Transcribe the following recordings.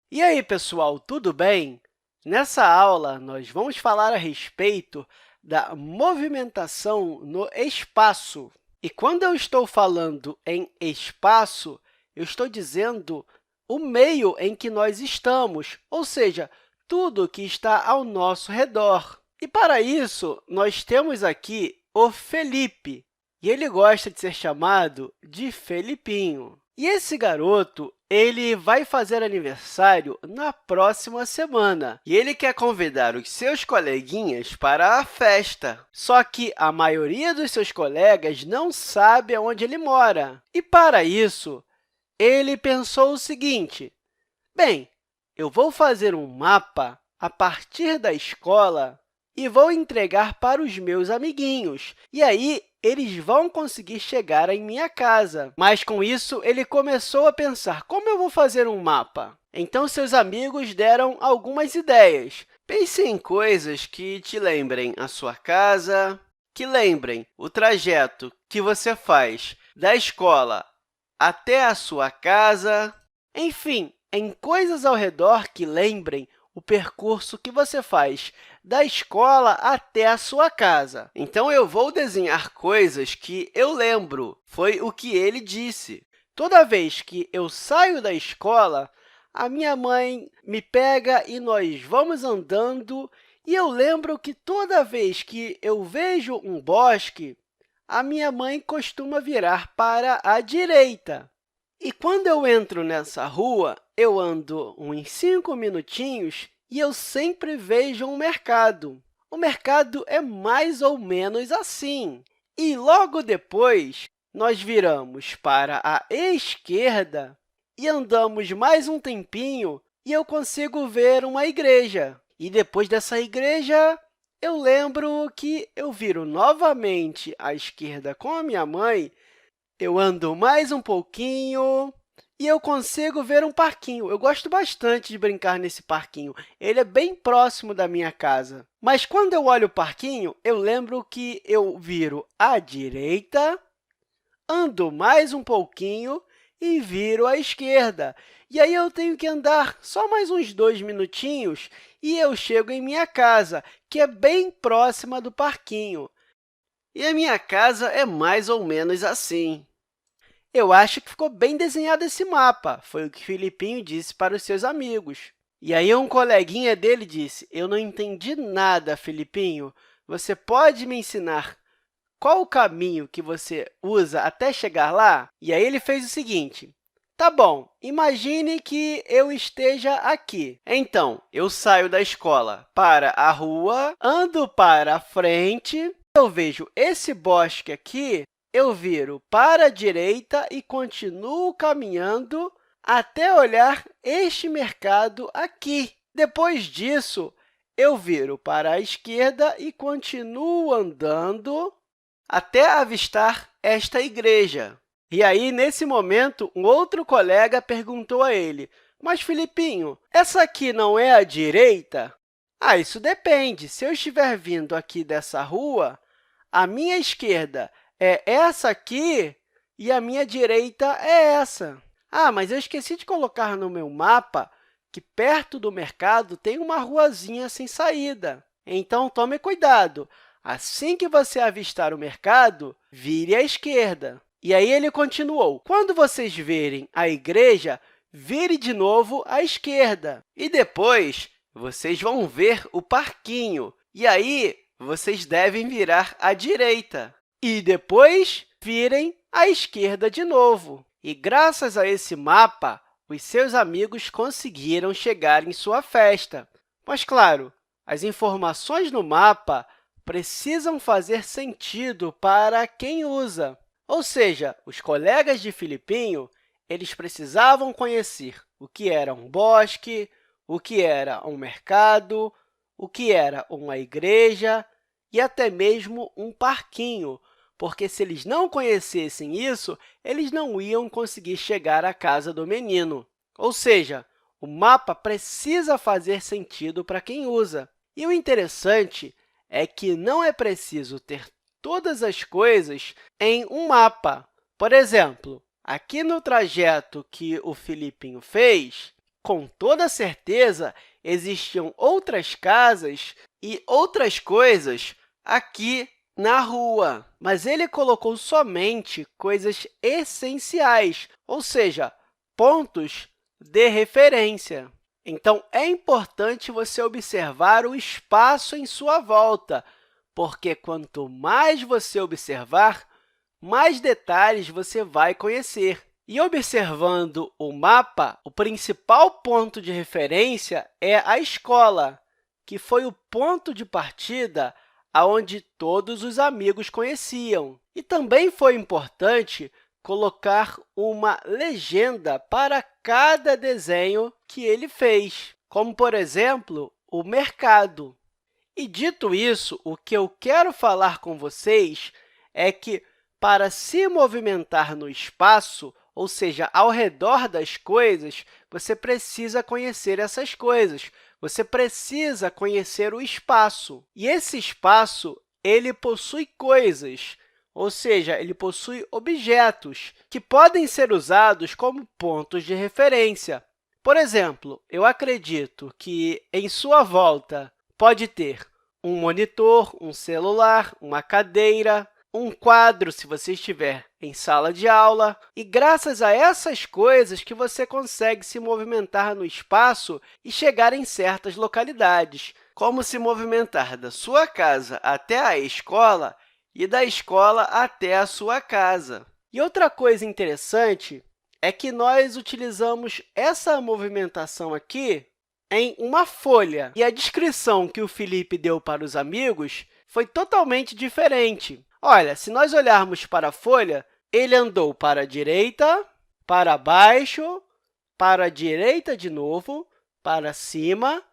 E aí, pessoal, tudo bem? Nessa aula, nós vamos falar a respeito da movimentação no espaço. E quando eu estou falando em espaço, eu estou dizendo o meio em que nós estamos, ou seja, tudo que está ao nosso redor. E, para isso, nós temos aqui o Felipe, e ele gosta de ser chamado de Felipinho. E esse garoto, ele vai fazer aniversário na próxima semana e ele quer convidar os seus coleguinhas para a festa. Só que a maioria dos seus colegas não sabe onde ele mora. E, para isso, ele pensou o seguinte: bem, eu vou fazer um mapa a partir da escola e vou entregar para os meus amiguinhos. E aí, eles vão conseguir chegar em minha casa. Mas, com isso, ele começou a pensar, como eu vou fazer um mapa? Então, seus amigos deram algumas ideias. Pense em coisas que te lembrem a sua casa, que lembrem o trajeto que você faz da escola até a sua casa. Enfim, em coisas ao redor que lembrem o percurso que você faz da escola até a sua casa. Então, eu vou desenhar coisas que eu lembro. Foi o que ele disse. Toda vez que eu saio da escola, a minha mãe me pega e nós vamos andando, e eu lembro que toda vez que eu vejo um bosque, a minha mãe costuma virar para a direita. E quando eu entro nessa rua, eu ando uns 5 minutinhos e eu sempre vejo um mercado. O mercado é mais ou menos assim. E logo depois, nós viramos para a esquerda e andamos mais um tempinho e eu consigo ver uma igreja. E depois dessa igreja, eu lembro que eu viro novamente à esquerda com a minha mãe. Eu ando mais um pouquinho e eu consigo ver um parquinho. Eu gosto bastante de brincar nesse parquinho. Ele é bem próximo da minha casa. Mas, quando eu olho o parquinho, eu lembro que eu viro à direita, ando mais um pouquinho e viro à esquerda. E aí, eu tenho que andar só mais uns 2 minutinhos e eu chego em minha casa, que é bem próxima do parquinho. E a minha casa é mais ou menos assim. Eu acho que ficou bem desenhado esse mapa, foi o que Filipinho disse para os seus amigos. E aí, um coleguinha dele disse: eu não entendi nada, Filipinho. Você pode me ensinar qual o caminho que você usa até chegar lá? E aí, ele fez o seguinte: tá bom, imagine que eu esteja aqui. Então, eu saio da escola para a rua, ando para a frente, eu vejo esse bosque aqui, eu viro para a direita e continuo caminhando até olhar este mercado aqui. Depois disso, eu viro para a esquerda e continuo andando até avistar esta igreja. E aí, nesse momento, um outro colega perguntou a ele: mas, Filipinho, essa aqui não é a direita? Ah, isso depende. Se eu estiver vindo aqui dessa rua, a minha esquerda é essa aqui e a minha direita é essa. Ah, mas eu esqueci de colocar no meu mapa que perto do mercado tem uma ruazinha sem saída. Então, tome cuidado. Assim que você avistar o mercado, vire à esquerda. E aí, ele continuou: quando vocês verem a igreja, vire de novo à esquerda. E depois, vocês vão ver o parquinho. E aí, vocês devem virar à direita. E depois, virem à esquerda de novo. E, graças a esse mapa, os seus amigos conseguiram chegar em sua festa. Mas, claro, as informações no mapa precisam fazer sentido para quem usa. Ou seja, os colegas de Filipinho, eles precisavam conhecer o que era um bosque, o que era um mercado, o que era uma igreja e até mesmo um parquinho, porque, se eles não conhecessem isso, eles não iam conseguir chegar à casa do menino. Ou seja, o mapa precisa fazer sentido para quem usa. E o interessante é que não é preciso ter todas as coisas em um mapa. Por exemplo, aqui no trajeto que o Filipinho fez, com toda certeza, existiam outras casas e outras coisas aqui na rua, mas ele colocou somente coisas essenciais, ou seja, pontos de referência. Então, é importante você observar o espaço em sua volta, porque quanto mais você observar, mais detalhes você vai conhecer. E observando o mapa, o principal ponto de referência é a escola, que foi o ponto de partida aonde todos os amigos conheciam. E também foi importante colocar uma legenda para cada desenho que ele fez, como, por exemplo, o mercado. E, dito isso, o que eu quero falar com vocês é que, para se movimentar no espaço, ou seja, ao redor das coisas, você precisa conhecer essas coisas. Você precisa conhecer o espaço. E esse espaço ele possui coisas, ou seja, ele possui objetos que podem ser usados como pontos de referência. Por exemplo, eu acredito que em sua volta pode ter um monitor, um celular, uma cadeira, um quadro, se você estiver em sala de aula. E, graças a essas coisas, que você consegue se movimentar no espaço e chegar em certas localidades, como se movimentar da sua casa até a escola e da escola até a sua casa. E outra coisa interessante é que nós utilizamos essa movimentação aqui em uma folha. E a descrição que o Felipe deu para os amigos foi totalmente diferente. Olha, se nós olharmos para a folha, ele andou para a direita, para baixo, para a direita de novo, para cima,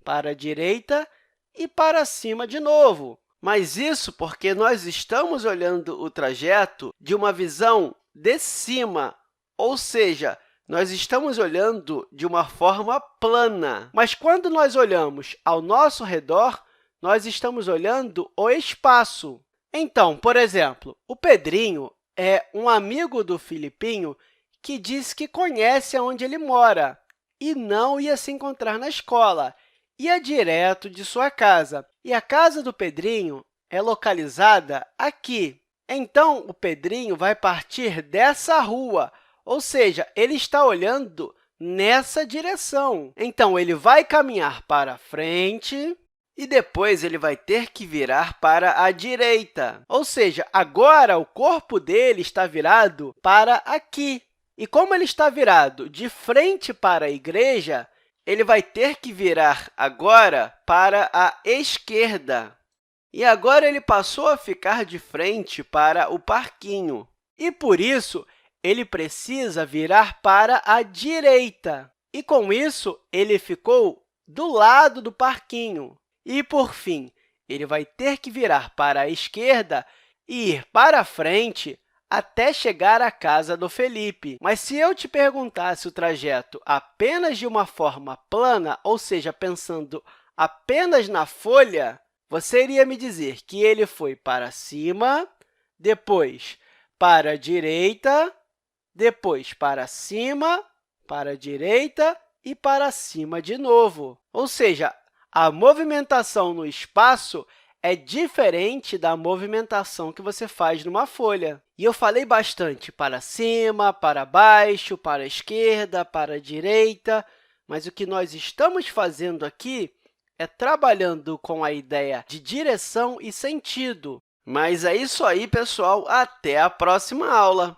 para a direita e para cima de novo. Mas isso porque nós estamos olhando o trajeto de uma visão de cima, ou seja, nós estamos olhando de uma forma plana. Mas quando nós olhamos ao nosso redor, nós estamos olhando o espaço. Então, por exemplo, o Pedrinho é um amigo do Filipinho que diz que conhece onde ele mora e não ia se encontrar na escola, ia direto de sua casa. E a casa do Pedrinho é localizada aqui. Então, o Pedrinho vai partir dessa rua, ou seja, ele está olhando nessa direção. Então, ele vai caminhar para frente e depois ele vai ter que virar para a direita. Ou seja, agora o corpo dele está virado para aqui. E como ele está virado de frente para a igreja, ele vai ter que virar agora para a esquerda. E agora ele passou a ficar de frente para o parquinho. E, por isso, ele precisa virar para a direita. E, com isso, ele ficou do lado do parquinho. E, por fim, ele vai ter que virar para a esquerda e ir para frente até chegar à casa do Felipe. Mas se eu te perguntasse o trajeto apenas de uma forma plana, ou seja, pensando apenas na folha, você iria me dizer que ele foi para cima, depois para a direita, depois para cima, para a direita e para cima de novo. Ou seja, a movimentação no espaço é diferente da movimentação que você faz numa folha. E eu falei bastante para cima, para baixo, para a esquerda, para a direita, mas o que nós estamos fazendo aqui é trabalhando com a ideia de direção e sentido. Mas é isso aí, pessoal. Até a próxima aula!